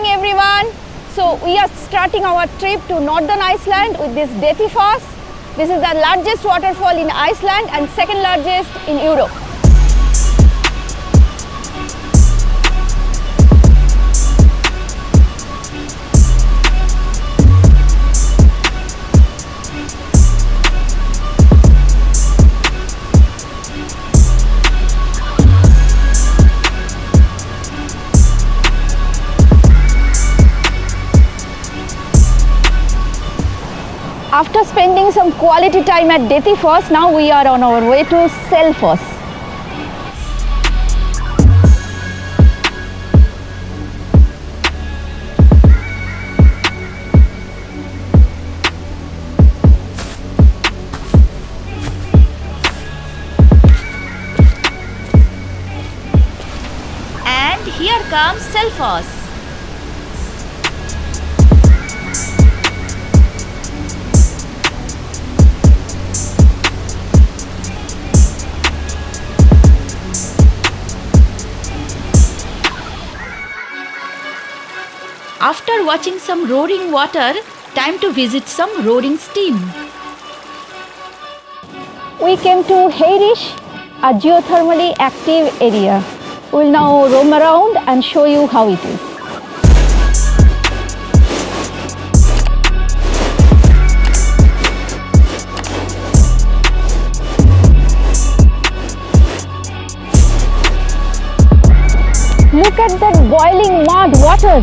morning everyone. So we are starting our trip to Northern Iceland with this Dettifoss. This is the largest waterfall in Iceland and second largest in Europe. After spending some quality time at Dettifoss, now we are on our way to Selfoss. And here comes Selfoss. After watching some roaring water, time to visit some roaring steam. We came to Hverir, a geothermally active area. We'll now roam around and show you how it is. Look at that boiling mud water.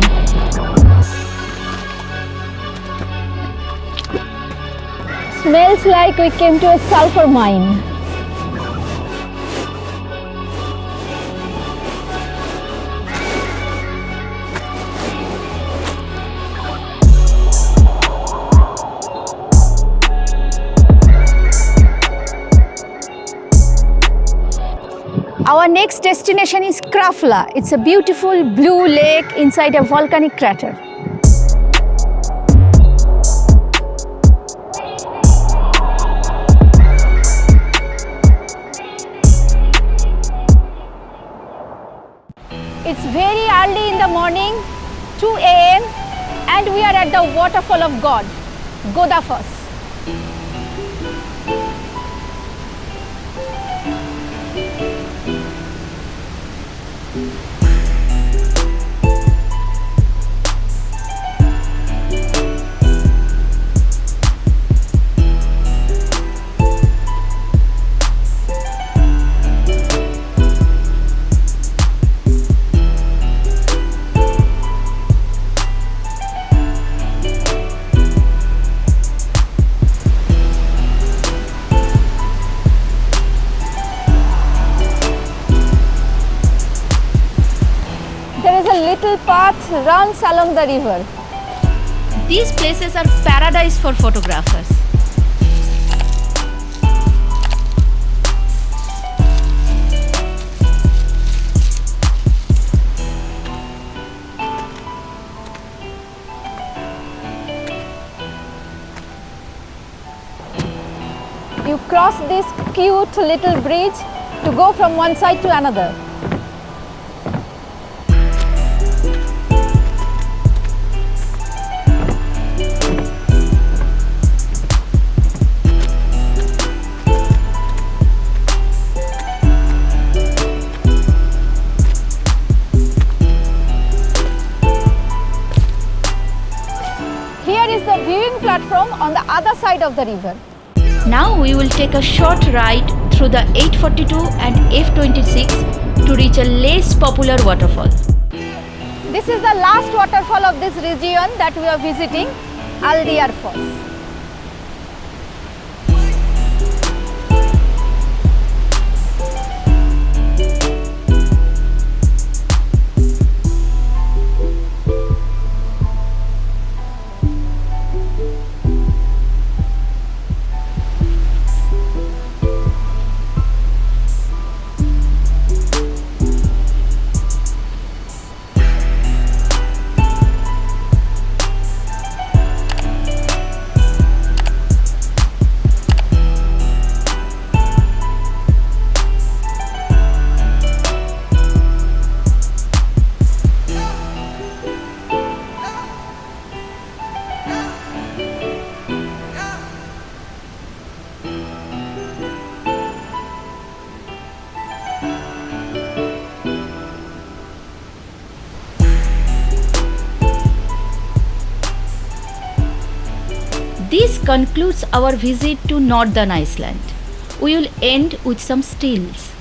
Smells like we came to a sulfur mine. Our next destination is Krafla. It's a beautiful blue lake inside a volcanic crater. It's very early in the morning, 2 a.m. and we are at the waterfall of God, Godafoss. Little path runs along the river. These places are paradise for photographers. You cross this cute little bridge to go from one side to another. Here is the viewing platform on the other side of the river. Now we will take a short ride through the 842 and F26 to reach a less popular waterfall. This is the last waterfall of this region that we are visiting, Aldeyjarfoss. This concludes our visit to Northern Iceland. We will end with some stills.